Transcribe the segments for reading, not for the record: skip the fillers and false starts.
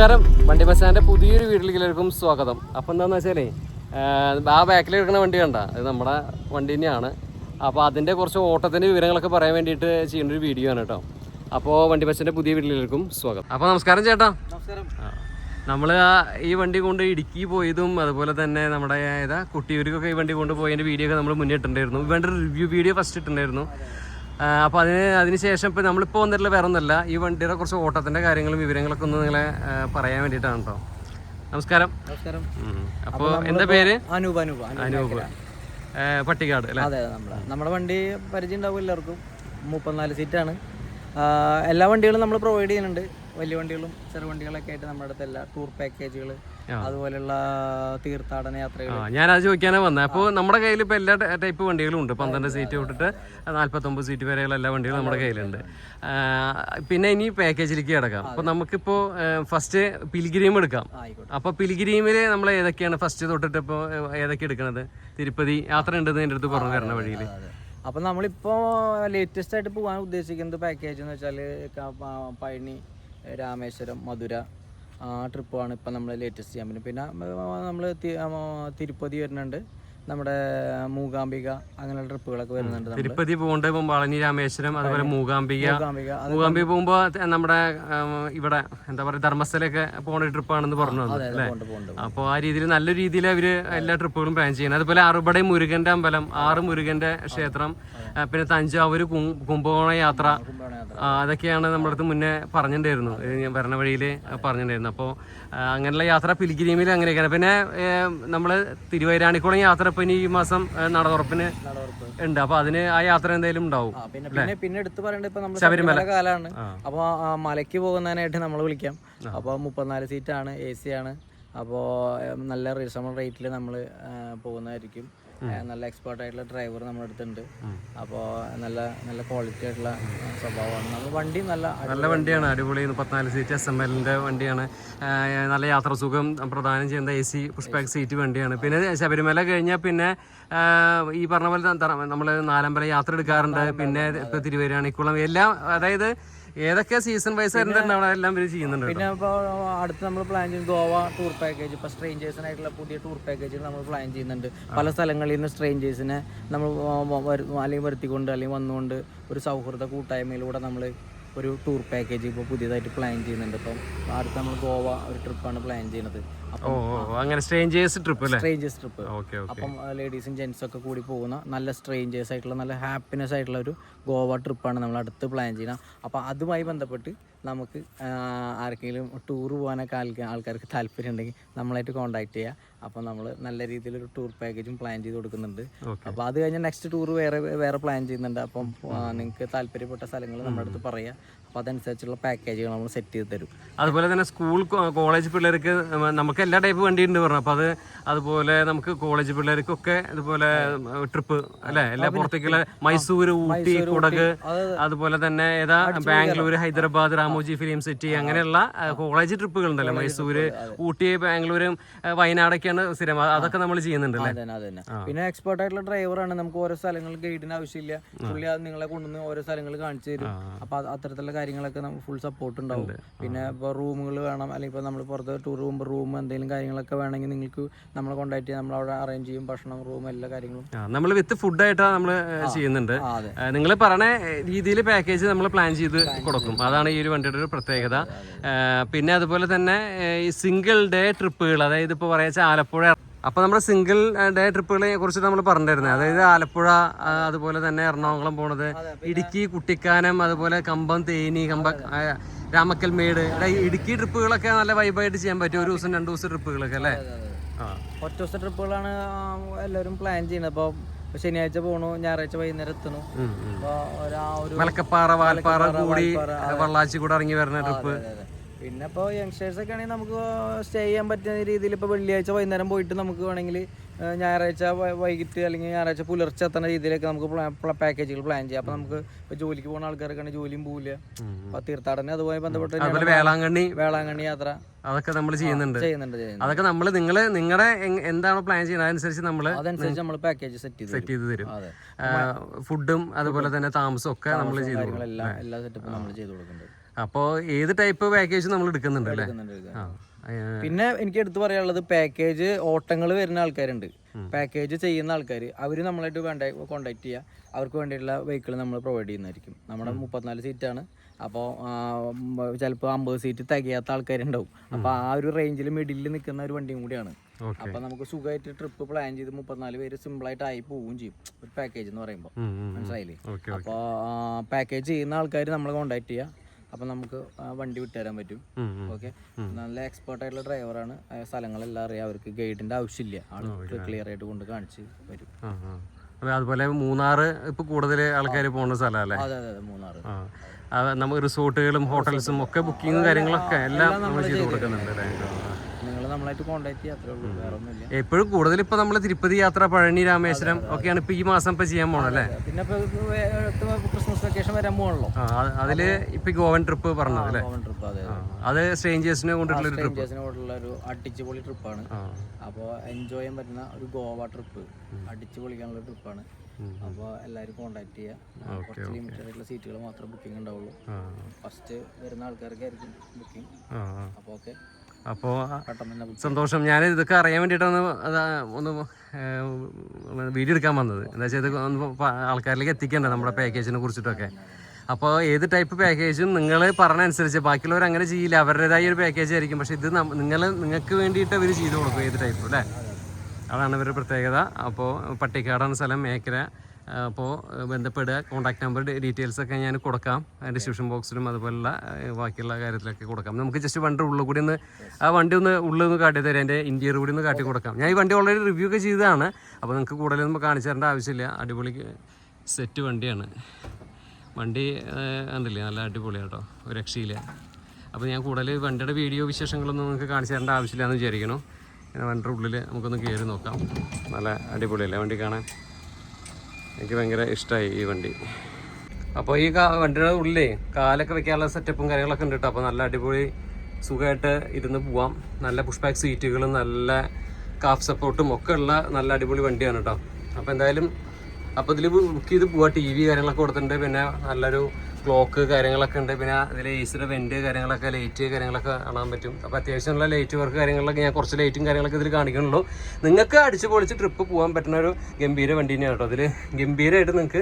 നമസ്കാരം, വണ്ടി ബസ്സാൻ്റെ പുതിയൊരു വീട്ടിലേക്കും സ്വാഗതം. അപ്പോൾ എന്താണെന്ന് വെച്ചാലേ ആ ബാക്കിൽ എടുക്കുന്ന വണ്ടി കണ്ട അത് നമ്മുടെ വണ്ടി തന്നെയാണ്. അപ്പോൾ അതിൻ്റെ കുറച്ച് ഓട്ടത്തിൻ്റെ വിവരങ്ങളൊക്കെ പറയാൻ വേണ്ടിയിട്ട് ചെയ്യുന്നൊരു വീഡിയോ ആണ് കേട്ടോ. അപ്പോൾ വണ്ടി ബസ്സിൻ്റെ പുതിയ വീട്ടിലേക്കും സ്വാഗതം. അപ്പോൾ നമസ്കാരം ചേട്ടാ. നമസ്കാരം. നമ്മൾ ഈ വണ്ടി കൊണ്ട് ഇടുക്കി പോയതും അതുപോലെ തന്നെ നമ്മുടെ കുട്ടിയൂർക്കൊക്കെ ഈ വണ്ടി കൊണ്ട് പോയതിൻ്റെ വീഡിയോ ഒക്കെ നമ്മൾ മുന്നേ ഇട്ടിട്ടുണ്ടായിരുന്നു. വേണ്ട റിവ്യൂ വീഡിയോ ഫസ്റ്റ് ഇട്ടിട്ടുണ്ടായിരുന്നു. അപ്പോൾ അതിന് ശേഷം ഇപ്പോൾ നമ്മളിപ്പോൾ വന്നിട്ടുള്ള വേറെ ഒന്നുമല്ല, ഈ വണ്ടിയുടെ കുറച്ച് ഓട്ടത്തിൻ്റെ കാര്യങ്ങളും വിവരങ്ങളൊക്കെ ഒന്ന് നിങ്ങളെ പറയാൻ വേണ്ടിയിട്ടാണ് കേട്ടോ. നമസ്കാരം. നമസ്കാരം. അപ്പോൾ എന്താ പേര്? അനൂപ്. പട്ടിക്കാട് അല്ലേ? അതെ, നമ്മുടെ വണ്ടി പരിചയം ഉണ്ടാവും എല്ലാവർക്കും. 34 സീറ്റാണ്. എല്ലാ വണ്ടികളും നമ്മൾ പ്രൊവൈഡ് ചെയ്യുന്നുണ്ട്. വലിയ വണ്ടികളും ചെറു വണ്ടികളൊക്കെ ആയിട്ട് നമ്മുടെ അടുത്ത് എല്ലാ ടൂർ പാക്കേജുകൾ, അതുപോലെയുള്ള തീർത്ഥാടന യാത്രകൾ. ഞാനത് ചോദിക്കാനാണ് വന്നത്. അപ്പോൾ നമ്മുടെ കയ്യിൽ ഇപ്പോൾ എല്ലാ ടൈപ്പ് വണ്ടികളും ഉണ്ട്. 12 സീറ്റ് തൊട്ടിട്ട് 49 സീറ്റ് വരെയുള്ള എല്ലാ വണ്ടികളും നമ്മുടെ കയ്യിലുണ്ട്. പിന്നെ ഇനി പാക്കേജിലേക്ക് കിടക്കാം. അപ്പോൾ നമുക്കിപ്പോൾ ഫസ്റ്റ് പിൽഗ്രീം എടുക്കാം. അപ്പോൾ പിൽഗ്രീമിൽ നമ്മൾ ഏതൊക്കെയാണ് ഫസ്റ്റ് തൊട്ടിട്ട് ഇപ്പോൾ ഏതൊക്കെ എടുക്കുന്നത്? തിരുപ്പതി യാത്ര ഉണ്ടെന്ന് എൻ്റെ അടുത്ത് പറഞ്ഞു തരണ വഴിയിൽ. അപ്പോൾ നമ്മളിപ്പോൾ ലേറ്റസ്റ്റ് ആയിട്ട് പോകാൻ ഉദ്ദേശിക്കുന്നത് പാക്കേജ് എന്ന് വെച്ചാൽ പഴനി, രാമേശ്വരം, മധുര ട്രിപ്പാണ് ഇപ്പം നമ്മൾ ലേറ്റസ്റ്റ് ചെയ്യാൻ പറ്റും. പിന്നെ നമ്മൾ തിരുപ്പതി വരുന്നുണ്ട്, നമ്മുടെ മൂകാംബിക, അങ്ങനെയുള്ള ട്രിപ്പുകളൊക്കെ വരുന്നുണ്ട്. തിരുപ്പതി പോകുന്നുണ്ട്, പളനി, രാമേശ്വരം, അതുപോലെ മൂകാംബിക പോകുമ്പോൾ നമ്മുടെ ഇവിടെ എന്താ പറയുക ധർമ്മസ്ഥലൊക്കെ പോകുന്ന ട്രിപ്പാണെന്ന് പറഞ്ഞു അല്ലേ? അപ്പോൾ ആ രീതിയിൽ നല്ല രീതിയിൽ അവർ എല്ലാ ട്രിപ്പുകളും പ്ലാൻ ചെയ്യുന്നത്. അതുപോലെ അറുപട മുരുകൻ്റെ അമ്പലം, 6 മുരുകൻ്റെ ക്ഷേത്രം, പിന്നെ തഞ്ചാവൂർ കുംഭകോണ യാത്ര, അതൊക്കെയാണ് നമ്മുടെ അടുത്ത് മുന്നേ പറഞ്ഞിട്ടുണ്ടായിരുന്നു. ഞാൻ വരണ വഴിയിൽ പറഞ്ഞിട്ടുണ്ടായിരുന്നു. അപ്പോൾ അങ്ങനെയുള്ള യാത്ര പിൽഗ്രീമിൽ അങ്ങനെയൊക്കെയാണ്. പിന്നെ നമ്മൾ തിരുവൈരാണിക്കുളം യാത്ര ഇപ്പം ഇനി ഈ മാസം നടതുറപ്പിന് ഉണ്ട്. അപ്പോൾ അതിന് ആ യാത്ര എന്തായാലും ഉണ്ടാവും. പിന്നെ എടുത്ത് പറയേണ്ടത് ഇപ്പം നമ്മൾ ശബരിമല കാലമാണ്. അപ്പോൾ മലയ്ക്ക് പോകുന്നതിനായിട്ട് നമ്മൾ വിളിക്കാം. അപ്പോൾ 34 സീറ്റാണ്, AC ആണ്. അപ്പോൾ നല്ല റീസണബിൾ റേറ്റിൽ നമ്മൾ പോകുന്നതായിരിക്കും. നല്ല എക്സ്പേർട്ട് ആയിട്ടുള്ള ഡ്രൈവർ നമ്മുടെ അടുത്തുണ്ട്. അപ്പോൾ നല്ല ക്വാളിറ്റി ആയിട്ടുള്ള സ്വഭാവമാണ്. നമ്മൾ വണ്ടി നല്ല വണ്ടിയാണ്, അടിപൊളി 14 സീറ്റ് SML-ൻ്റെ വണ്ടിയാണ്. നല്ല യാത്രാസുഖം പ്രദാനം ചെയ്യുന്ന AC പുഷ്പാക്ക് സീറ്റ് വണ്ടിയാണ്. പിന്നെ ശബരിമല കഴിഞ്ഞാൽ പിന്നെ ഈ പറഞ്ഞ പോലെ നമ്മൾ നാലമ്പലം യാത്ര എടുക്കാറുണ്ട്. പിന്നെ ഇപ്പോൾ തിരുവൈരാണിക്കുളം എല്ലാം, അതായത് ഏതൊക്കെ സീസൺ വൈസ് വരുന്നുണ്ടാവും എല്ലാം ഇവർ ചെയ്യുന്നുണ്ട്. പിന്നെ ഇപ്പോൾ അടുത്ത് നമ്മൾ പ്ലാൻ ചെയ്യുന്നത് ഗോവ ടൂർ പാക്കേജ്. ഇപ്പോൾ സ്ട്രേഞ്ചേഴ്സിനായിട്ടുള്ള പുതിയ ടൂർ പാക്കേജുകൾ നമ്മൾ പ്ലാൻ ചെയ്യുന്നുണ്ട്. പല സ്ഥലങ്ങളിൽ നിന്ന് സ്ട്രേഞ്ചേഴ്സിനെ നമ്മൾ അല്ലെങ്കിൽ വരുത്തിക്കൊണ്ട് അല്ലെങ്കിൽ വന്നുകൊണ്ട് ഒരു സൗഹൃദ കൂട്ടായ്മയിലൂടെ നമ്മൾ ഒരു ടൂർ പാക്കേജ് ഇപ്പോൾ പുതിയതായിട്ട് പ്ലാൻ ചെയ്യുന്നുണ്ട്. അപ്പം അടുത്ത് നമ്മൾ ഗോവ ഒരു ട്രിപ്പാണ് പ്ലാൻ ചെയ്യുന്നത്. അങ്ങനെ സ്ട്രേഞ്ചേഴ്സ് ട്രിപ്പ് അല്ലേ? Strangers trip. അപ്പം ലേഡീസും ജെൻസും ഒക്കെ കൂടി പോകുന്ന നല്ല സ്ട്രേഞ്ചേഴ്സ് ആയിട്ടുള്ള നല്ല ഹാപ്പിനെസ് ആയിട്ടുള്ള ഒരു ഗോവ ട്രിപ്പാണ് നമ്മൾ അടുത്ത് പ്ലാൻ ചെയ്യുന്നത്. അപ്പോൾ അതുമായി ബന്ധപ്പെട്ട് നമുക്ക് ആർക്കെങ്കിലും ടൂർ പോകാനൊക്കെ ആൾക്കാർക്ക് താല്പര്യം ഉണ്ടെങ്കിൽ നമ്മളായിട്ട് കോൺടാക്ട് ചെയ്യുക. അപ്പോൾ നമ്മൾ നല്ല രീതിയിലൊരു ടൂർ പാക്കേജും പ്ലാൻ ചെയ്ത് കൊടുക്കുന്നുണ്ട്. അപ്പോൾ അത് കഴിഞ്ഞാൽ നെക്സ്റ്റ് ടൂർ വേറെ പ്ലാൻ ചെയ്യുന്നുണ്ട്. അപ്പം നിങ്ങൾക്ക് താല്പര്യപ്പെട്ട സ്ഥലങ്ങൾ നമ്മുടെ അടുത്ത് പറയുക. അപ്പോൾ അതനുസരിച്ചുള്ള പാക്കേജുകൾ നമ്മൾ സെറ്റ് ചെയ്ത് തരും. അതുപോലെ തന്നെ സ്കൂൾ കോളേജ് പിള്ളേർക്ക് നമുക്ക് എല്ലാ ടൈപ്പ് വണ്ടി ഉണ്ട് പറഞ്ഞു. അപ്പോൾ അതുപോലെ നമുക്ക് കോളേജ് പിള്ളേർക്കൊക്കെ അതുപോലെ ട്രിപ്പ് അല്ലേ, എല്ലാ പുറത്തേക്കുള്ള മൈസൂർ, ഊട്ടി, കുടക്, അതുപോലെ തന്നെ ബാംഗ്ലൂർ, ഹൈദരാബാദ്, രാമോജി ഫിലിം സിറ്റി, അങ്ങനെയുള്ള കോളേജ് ട്രിപ്പുകൾ ഉണ്ടല്ലോ. മൈസൂര്, ഊട്ടി, ബാംഗ്ലൂരും വയനാടൊക്കെയാണ് സ്ഥിരം. അതൊക്കെ നമ്മൾ ചെയ്യുന്നുണ്ടല്ലേ? പിന്നെ എക്സ്പേർട്ട് ആയിട്ടുള്ള ഡ്രൈവറാണ്. നമുക്ക് ഓരോ സ്ഥലങ്ങൾ ഗൈഡിന് ആവശ്യമില്ല. പുള്ളി നിങ്ങളെ കൊണ്ടുവന്ന് ഓരോ സ്ഥലങ്ങൾ കാണിച്ചു തരും. അപ്പോൾ അത്തരത്തിലുള്ള കാര്യങ്ങളൊക്കെ നമുക്ക് ഫുൾ സപ്പോർട്ട് ഉണ്ടാവും. പിന്നെ ഇപ്പോൾ റൂമുകൾ വേണം, അല്ലെങ്കിൽ ഇപ്പോൾ നമ്മൾ പുറത്ത് ടൂർ പോകുമ്പോൾ റൂം എന്തെങ്കിലും കാര്യങ്ങളൊക്കെ വേണമെങ്കിൽ നിങ്ങൾക്ക് നമ്മളെ കോൺടാക്ട് ചെയ്യാം. നമ്മൾ അവിടെ അറേഞ്ച് ചെയ്യും. ഭക്ഷണം, റൂം, എല്ലാ കാര്യങ്ങളും നമ്മൾ വിത്ത് ഫുഡായിട്ടാണ് നമ്മൾ ചെയ്യുന്നുണ്ട്. നിങ്ങൾ പറഞ്ഞ രീതിയിൽ പാക്കേജ് നമ്മൾ പ്ലാൻ ചെയ്ത് കൊടുക്കും. അതാണ് ഈ ഒരു വണ്ടിയുടെ ഒരു പ്രത്യേകത. പിന്നെ അതുപോലെ തന്നെ ഈ സിംഗിൾ ഡേ ട്രിപ്പുകൾ, അതായത് ഇപ്പോൾ പറയാ ആലപ്പുഴ. അപ്പോൾ നമ്മുടെ സിംഗിൾ ഡേ ട്രിപ്പുകളെ കുറിച്ച് നമ്മൾ പറഞ്ഞിരുന്നത്, അതായത് ആലപ്പുഴ, അതുപോലെ തന്നെ എറണാകുളം പോണത്, ഇടുക്കി, കുട്ടിക്കാനം, അതുപോലെ കമ്പം, തേനി, രാമക്കൽമേട്, ഇടുക്കി ട്രിപ്പുകളൊക്കെ നല്ല വൈബായിട്ട് ചെയ്യാൻ പറ്റും. 1 ദിവസം 2 ദിവസം ട്രിപ്പുകളൊക്കെ അല്ലേ? ഒറ്റ ദിവസത്തെ ട്രിപ്പുകളാണ് എല്ലാവരും പ്ലാൻ ചെയ്യുന്നത്. അപ്പോൾ ശനിയാഴ്ച പോകണു, ഞായറാഴ്ച വൈകുന്നേരം എത്തണു. മലക്കപ്പാറ, വാൽപ്പാറ കൂടി വള്ളാച്ചി കൂടെ ഇറങ്ങി വരുന്ന ട്രിപ്പ്. പിന്നെ ഇപ്പോൾ യങ്സ്റ്റേഴ്സ് ഒക്കെ ആണെങ്കിൽ നമുക്ക് സ്റ്റേ ചെയ്യാൻ പറ്റുന്ന രീതിയിൽ ഇപ്പോൾ വെള്ളിയാഴ്ച വൈകുന്നേരം പോയിട്ട് നമുക്ക് വേണമെങ്കിൽ ഞായറാഴ്ച വൈകിട്ട് അല്ലെങ്കിൽ ഞായറാഴ്ച പുലർച്ചെ എത്തുന്ന രീതിയിലൊക്കെ നമുക്ക് പാക്കേജുകൾ പ്ലാൻ ചെയ്യാം. അപ്പോൾ നമുക്ക് ഇപ്പോൾ ജോലിക്ക് പോകുന്ന ആൾക്കാരൊക്കെ ജോലിയും പോവില്ല. അപ്പോൾ തീർത്ഥാടനം അതുമായി ബന്ധപ്പെട്ട് വേളാങ്കണ്ണി യാത്ര അതൊക്കെ നമ്മൾ ചെയ്യുന്നുണ്ട്. അതൊക്കെ നമ്മൾ നിങ്ങളുടെ എന്താണ് പ്ലാൻ ചെയ്യുന്നത് അതനുസരിച്ച് നമ്മൾ പാക്കേജ് സെറ്റ് ചെയ്ത് തരും. ഫുഡും അതുപോലെ തന്നെ താമസവും ഒക്കെ നമ്മൾ ചെയ്തു എല്ലാ സെറ്റപ്പും നമ്മൾ ചെയ്ത് കൊടുക്കുന്നുണ്ട്. അപ്പോൾ ഏത് ടൈപ്പ് പാക്കേജ് നമ്മൾ എടുക്കുന്നുണ്ട് അല്ലേ? പിന്നെ എനിക്ക് എടുത്തു പറയാനുള്ളത്, പാക്കേജ് ഓട്ടങ്ങൾ വരുന്ന ആൾക്കാരുണ്ട്, പാക്കേജ് ചെയ്യുന്ന ആൾക്കാർ, അവർ നമ്മളായിട്ട് കോൺടാക്ട് ചെയ്യുക. അവർക്ക് വേണ്ടിയിട്ടുള്ള വെഹിക്കിൾ നമ്മൾ പ്രൊവൈഡ് ചെയ്യുന്നതായിരിക്കും. നമ്മുടെ 34 സീറ്റാണ്. അപ്പോൾ ചിലപ്പോൾ 50 സീറ്റ് തികയാത്ത ആൾക്കാരുണ്ടാവും. അപ്പോൾ ആ ഒരു റേഞ്ചിൽ മിഡിലിൽ നിൽക്കുന്ന ഒരു വണ്ടിയും കൂടിയാണ്. അപ്പോൾ നമുക്ക് സുഖമായിട്ട് ട്രിപ്പ് പ്ലാൻ ചെയ്ത് 34 പേര് സിമ്പിളായിട്ട് ആയി പോവുകയും ചെയ്യും ഒരു പാക്കേജ് എന്ന് പറയുമ്പോൾ. മനസ്സിലായില്ലേ? അപ്പോൾ പാക്കേജ് ചെയ്യുന്ന ആൾക്കാർ നമ്മളെ കോൺടാക്ട് ചെയ്യുക. അപ്പം നമുക്ക് വണ്ടി വിട്ടുതരാൻ പറ്റും. ഓക്കെ, നല്ല എക്സ്പേർട്ട് ആയിട്ടുള്ള ഡ്രൈവറാണ്. സ്ഥലങ്ങളെല്ലാം അറിയാം. അവർക്ക് ഗൈഡിൻ്റെ ആവശ്യമില്ല. ആൾക്ക് ക്ലിയർ ആയിട്ട് കൊണ്ട് കാണിച്ച് വരും. അതുപോലെ മൂന്നാറ് ഇപ്പൊ കൂടുതൽ ആൾക്കാർ പോകുന്ന സ്ഥലമല്ലേ? അതെ അതെ, മൂന്നാറ് നമുക്ക് റിസോർട്ടുകളും ഹോട്ടൽസും ഒക്കെ ബുക്കിങ്ങും കാര്യങ്ങളൊക്കെ എല്ലാം നമ്മൾ ചെയ്ത് കൊടുക്കുന്നുണ്ട്. നിങ്ങൾ നമ്മളായിട്ട് കോൺടാക്ട് ചെയ്യുക, അത്രേ ഉള്ളൂ, വേറെ ഒന്നുമില്ല. എപ്പോഴും കൂടുതൽ ഇപ്പൊ നമ്മള് തിരുപ്പതി യാത്ര, പഴനി, രാമേശ്വരം ഒക്കെയാണ് ഇപ്പൊ ഈ മാസം ഇപ്പൊ ചെയ്യാൻ പോണല്ലേ? പിന്നെ ക്രിസ്മസ് വെക്കേഷൻ വരാൻ പോകണല്ലോ. അതില് ഇപ്പൊ ഗോവൻ ട്രിപ്പ് പറഞ്ഞത് അല്ലേ? അത് സ്ട്രേഞ്ചേഴ്സിനെ കൊണ്ടുള്ള ഒരു അടിച്ചുപൊളി ട്രിപ്പാണ്. അപ്പോൾ എൻജോയ് ചെയ്യാൻ പറ്റുന്ന ഒരു ഗോവ ട്രിപ്പ്, അടിച്ചു പൊളിക്കാനുള്ള ട്രിപ്പാണ്. അപ്പോൾ എല്ലാവരും കോൺടാക്ട് ചെയ്യുക. കുറച്ച് ലിമിറ്റഡ് ആയിട്ടുള്ള സീറ്റുകൾ മാത്രമേ ബുക്കിംഗ് ഉണ്ടാവുള്ളൂ. ഫസ്റ്റ് വരുന്ന ആൾക്കാർക്കായിരിക്കും ബുക്കിംഗ്. അപ്പോൾ ഓക്കെ, അപ്പോൾ സന്തോഷം. ഞാൻ ഇതൊക്കെ അറിയാൻ വേണ്ടിയിട്ടാണ് ഒന്ന് വീഡിയോ എടുക്കാൻ വന്നത്. എന്താ വെച്ചാൽ ഇത് ഒന്ന് ആൾക്കാരിലേക്ക് എത്തിക്കണ്ടേ നമ്മുടെ പാക്കേജിനെ കുറിച്ചിട്ടൊക്കെ. അപ്പോൾ ഏത് ടൈപ്പ് പാക്കേജും നിങ്ങൾ പറഞ്ഞനുസരിച്ച്, ബാക്കിയുള്ളവർ അങ്ങനെ ചെയ്യില്ല, അവരുടേതായ ഒരു പാക്കേജ് ആയിരിക്കും. പക്ഷേ ഇത് നിങ്ങൾക്ക് വേണ്ടിയിട്ട് അവർ ചെയ്ത് കൊടുക്കും ഏത് ടൈപ്പ് അല്ലേ? അതാണ് ഇവരുടെ പ്രത്യേകത. അപ്പോൾ പട്ടിക്കാടാണ് സ്ഥലം, മേഖല. അപ്പോൾ ബന്ധപ്പെടുക. കോൺടാക്ട് നമ്പർ ഡീറ്റെയിൽസൊക്കെ ഞാൻ കൊടുക്കാം ഡിസ്ക്രിപ്ഷൻ ബോക്സിലും, അതുപോലുള്ള ബാക്കിയുള്ള കാര്യത്തിലൊക്കെ കൊടുക്കാം. നമുക്ക് ജസ്റ്റ് വണ്ടി ഉള്ളിൽ കൂടി ഒന്ന് ആ വണ്ടി ഒന്ന് ഉള്ളിൽ നിന്ന് കാട്ടി തരാം, എൻ്റെ ഇൻറ്റീരിയർ കൂടി ഒന്ന് കാട്ടി കൊടുക്കാം. ഞാൻ ഈ വണ്ടി ഓൾറെഡി റിവ്യൂ ഒക്കെ ചെയ്തതാണ്. അപ്പോൾ നിങ്ങൾക്ക് കൂടുതലൊന്നും കാണിച്ചു തരേണ്ട ആവശ്യമില്ല. അടിപൊളി സെറ്റ് വണ്ടിയാണ്. വണ്ടി കണ്ടില്ലേ, നല്ല അടിപൊളിയാണ് കേട്ടോ, ഒരു രക്ഷയില്ല. അപ്പോൾ ഞാൻ കൂടുതൽ വണ്ടിയുടെ വീഡിയോ വിശേഷങ്ങളൊന്നും നിങ്ങൾക്ക് കാണിച്ചു തരേണ്ട ആവശ്യമില്ല എന്ന് വിചാരിക്കണം. വണ്ടിയുടെ ഉള്ളിൽ നമുക്കൊന്ന് കയറി നോക്കാം. നല്ല അടിപൊളിയല്ലേ വണ്ടി കാണാൻ? എനിക്ക് ഭയങ്കര ഇഷ്ടമായി ഈ വണ്ടി. അപ്പോൾ ഈ വണ്ടിയുടെ ഉള്ളിലേ കാലൊക്കെ വെക്കാനുള്ള സെറ്റപ്പും കാര്യങ്ങളൊക്കെ ഉണ്ട് കേട്ടോ. അപ്പോൾ നല്ല അടിപൊളി സുഖമായിട്ട് ഇരുന്ന് പോവാം. നല്ല പുഷ് ബാക്ക് സീറ്റുകളും നല്ല കാഫ് സപ്പോർട്ടും ഒക്കെ ഉള്ള നല്ല അടിപൊളി വണ്ടിയാണ് കേട്ടോ. അപ്പോൾ എന്തായാലും ഇതിൽ ബുക്ക് ചെയ്ത് പോവാം. TV കാര്യങ്ങളൊക്കെ കൊടുത്തിട്ടുണ്ട്. പിന്നെ നല്ലൊരു ക്ലോക്ക് കാര്യങ്ങളൊക്കെ ഉണ്ട്. പിന്നെ അതിൽ ഏസിയുടെ വെൻറ്റ് കാര്യങ്ങളൊക്കെ, ലൈറ്റ് കാര്യങ്ങളൊക്കെ കാണാൻ പറ്റും. അപ്പോൾ അത്യാവശ്യമുള്ള ലൈറ്റ് വർക്ക് കാര്യങ്ങളൊക്കെ ഞാൻ കുറച്ച് ലൈറ്റും കാര്യങ്ങളൊക്കെ ഇതിൽ കാണിക്കണുള്ളൂ. നിങ്ങൾക്ക് അടിച്ച് പൊളിച്ച് ട്രിപ്പ് പോകാൻ പറ്റുന്ന ഒരു ഗംഭീര വണ്ടി തന്നെയാണ് കേട്ടോ. അതിൽ ഗംഭീരമായിട്ട് നിങ്ങൾക്ക്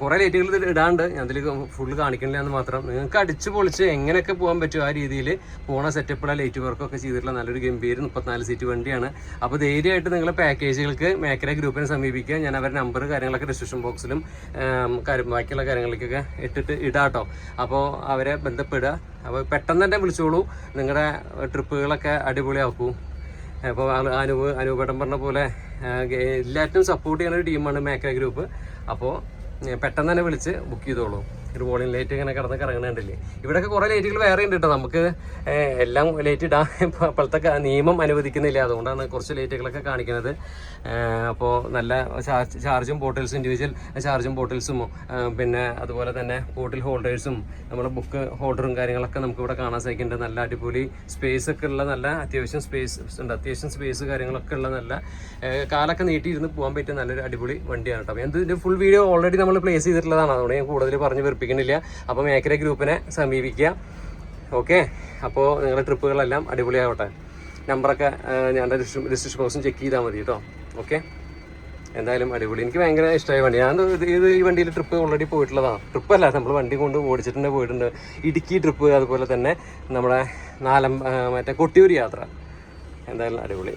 കുറേ ലൈറ്റുകൾ ഇതിൽ ഇടാണ്ട്, ഞാൻ അതിൽ ഫുള്ള് കാണിക്കണില്ല എന്ന് മാത്രം. നിങ്ങൾക്ക് അടിച്ച് പൊളിച്ച് എങ്ങനെയൊക്കെ പോകാൻ പറ്റും ആ രീതിയിൽ പോണ സെറ്റപ്പുള്ള ലൈറ്റ് വർക്കൊക്കെ ചെയ്തിട്ടുള്ള നല്ലൊരു ഗംഭീര 34 സീറ്റ് വണ്ടിയാണ്. അപ്പോൾ ധൈര്യമായിട്ട് നിങ്ങൾ പാക്കേജുകൾക്ക് മേഖല ഗ്രൂപ്പിനെ സമീപിക്കുക. ഞാൻ അവരുടെ നമ്പർ കാര്യങ്ങളൊക്കെ ഡിസ്ക്രിപ്ഷൻ ബോക്സിലും ബാക്കിയുള്ള കാര്യങ്ങളിലേക്കൊക്കെ ഇടാട്ടോ. അപ്പോൾ അവരെ ബന്ധപ്പെടുക. അപ്പോൾ പെട്ടെന്ന് തന്നെ വിളിച്ചോളൂ. നിങ്ങളുടെ ട്രിപ്പുകളൊക്കെ അടിപൊളിയാക്കൂ. അപ്പോൾ അനൂപേട്ടൻ പറഞ്ഞ പോലെ എല്ലാറ്റും സപ്പോർട്ട് ചെയ്യുന്ന ഒരു ടീമാണ് മേഖല ഗ്രൂപ്പ്. അപ്പോൾ പെട്ടെന്ന് തന്നെ വിളിച്ച് ബുക്ക് ചെയ്തോളൂ. ഒരു വോളിയം ലൈറ്റ് ഇങ്ങനെ കിടന്ന് കറങ്ങണുണ്ടല്ലേ. ഇവിടെയൊക്കെ കുറേ ലൈറ്റുകൾ വേറെ ഉണ്ട് കേട്ടോ. നമുക്ക് എല്ലാം ലൈറ്റ് ഇടാൻ ഇപ്പോഴത്തെ നിയമം അനുവദിക്കുന്നില്ല. അതുകൊണ്ടാണ് കുറച്ച് ലൈറ്റുകളൊക്കെ കാണിക്കുന്നത്. അപ്പോൾ നല്ല ചാർജും ബോട്ടിൽസും, ഇൻഡിവിജ്വൽ ചാർജും ബോട്ടിൽസും, പിന്നെ അതുപോലെ തന്നെ ബോട്ടിൽ ഹോൾഡേഴ്സും, നമ്മുടെ ബുക്ക് ഹോൾഡറും കാര്യങ്ങളൊക്കെ നമുക്ക് ഇവിടെ കാണാൻ സാധിക്കുന്നുണ്ട്. നല്ല അടിപൊളി സ്പേസ് ഒക്കെ ഉള്ള, നല്ല അത്യാവശ്യം സ്പേസ് ഉണ്ട്. അത്യാവശ്യം സ്പേസ് കാര്യങ്ങളൊക്കെ ഉള്ള നല്ല കാലൊക്കെ നീട്ടിയിരുന്ന് പോകാൻ പറ്റിയ നല്ലൊരു അടിപൊളി വണ്ടിയാണ് കേട്ടോ. ഇതിൻ്റെ ഫുൾ വീഡിയോ ഓൾറെഡി നമ്മൾ പ്ലേസ് ചെയ്തിട്ടുള്ളതാണ്. അതുകൊണ്ട് ഞാൻ കൂടുതൽ പറഞ്ഞ് വെറുപ്പിക്കുന്നില്ല. അപ്പോൾ മേഖല ഗ്രൂപ്പിനെ സമീപിക്കുക. ഓക്കെ, അപ്പോൾ നിങ്ങളുടെ ട്രിപ്പുകളെല്ലാം അടിപൊളിയാവട്ടെ. നമ്പറൊക്കെ ഞങ്ങളുടെ ഡിസ്ക്രിപ്ഷൻ ബോക്സും ചെക്ക് ചെയ്താൽ മതി കേട്ടോ. ഓക്കെ, എന്തായാലും അടിപൊളി. എനിക്ക് ഭയങ്കര ഇഷ്ടമായ വണ്ടി. ഞാൻ ഈ വണ്ടിയിൽ ട്രിപ്പ് ഓൾറെഡി പോയിട്ടുള്ളതാണ്. ട്രിപ്പല്ല, നമ്മൾ വണ്ടി കൊണ്ട് ഓടിച്ചിട്ടുണ്ട്, പോയിട്ടുണ്ട്. ഇടുക്കി ട്രിപ്പ്, അതുപോലെ തന്നെ നമ്മുടെ മറ്റേ കൊട്ടിയൂർ യാത്ര. എന്തായാലും അടിപൊളി.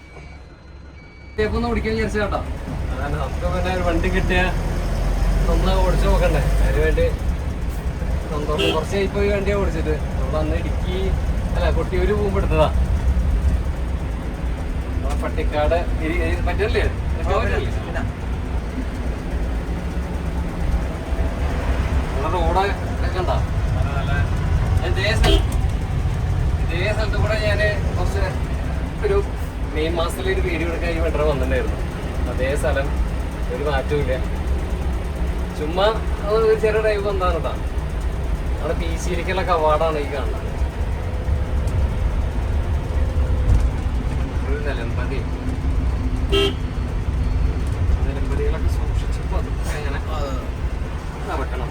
ഒന്ന് ഓടിക്കാൻ വിചാരിച്ചു കേട്ടോ. അതാണ് നമുക്ക് പിന്നെ ഒരു വണ്ടി കിട്ടിയ നമ്മൾ ഓടിച്ചു നോക്കണ്ടേ. അതിന് വേണ്ടി സന്തോഷം. കുറച്ച് ഇപ്പോൾ ഈ വണ്ടിയാണ് ഓടിച്ചിട്ട്. നമ്മൾ അന്ന് ഇടുക്കി കൊട്ടിയൂർ പോകുമ്പോൾ എടുത്തതാ. പട്ടിക്കാട് പറ്റില്ലേ? റോഡൊക്കെ ഉണ്ടോ? ഇതേ സ്ഥലത്ത് കൂടെ ഞാൻ കുറച്ച് ഒരു മെയ് മാസത്തിലൊരു വീഡിയോ എടുക്കാൻ ഈ വെട്ടറ വന്നിട്ടുണ്ടായിരുന്നു. അതേ സ്ഥലം, ഒരു മാറ്റവും ഇല്ല. ചുമ്മാ ഒരു ചെറിയ ഡ്രൈവ് വന്നതാണ് കേട്ടോ. നമ്മുടെ PCയിലേക്കുള്ള അവാർഡാണ് ഈ കാണുന്നത്. ഒരു നിലമ്പതി, നിലമ്പതികളൊക്കെ സൂക്ഷിച്ചപ്പോൾ അതൊക്കെ എങ്ങനെ വെട്ടണം.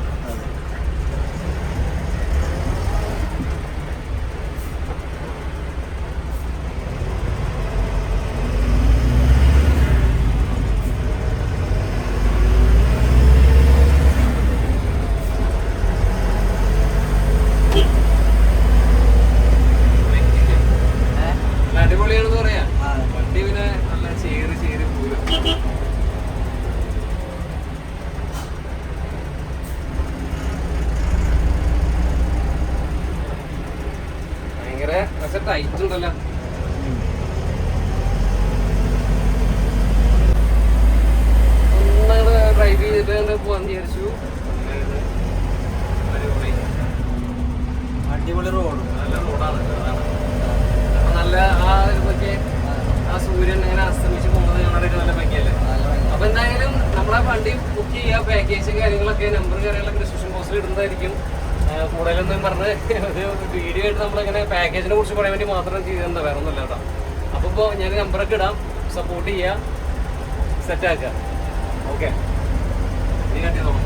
അടിച്ചു. അടിപൊളി റോഡ്, നല്ല റോഡാണ്. അപ്പൊ നല്ല ആ സൂര്യൻ ഇങ്ങനെ അസ്തമിച്ച് പോകുന്നത് കാണാനൊക്കെ നല്ല ഭംഗിയല്ലേ. അപ്പൊ എന്തായാലും നമ്മളെ വണ്ടി ബുക്ക് ചെയ്യുക, പാക്കേജ് കാര്യങ്ങളൊക്കെ നമ്പർ കാര്യങ്ങളൊക്കെ ഡിസ്ക്രിപ്ഷൻ ബോക്സിൽ ഇടുന്നതായിരിക്കും. കൂടുതലൊന്നും പറഞ്ഞ് ഒരു വീഡിയോ ആയിട്ട് നമ്മളിങ്ങനെ പാക്കേജിനെ കുറിച്ച് പറയാൻ വേണ്ടി മാത്രം ചെയ്തെന്താ വേറെ ഒന്നുമില്ല കേട്ടോ. അപ്പോൾ ഇപ്പോൾ ഞാൻ നമ്പറൊക്കെ ഇടാം, സപ്പോർട്ട് ചെയ്യുക, സെറ്റാക്കുക. ഓക്കെ, നീ കട്ടി നോക്കാം.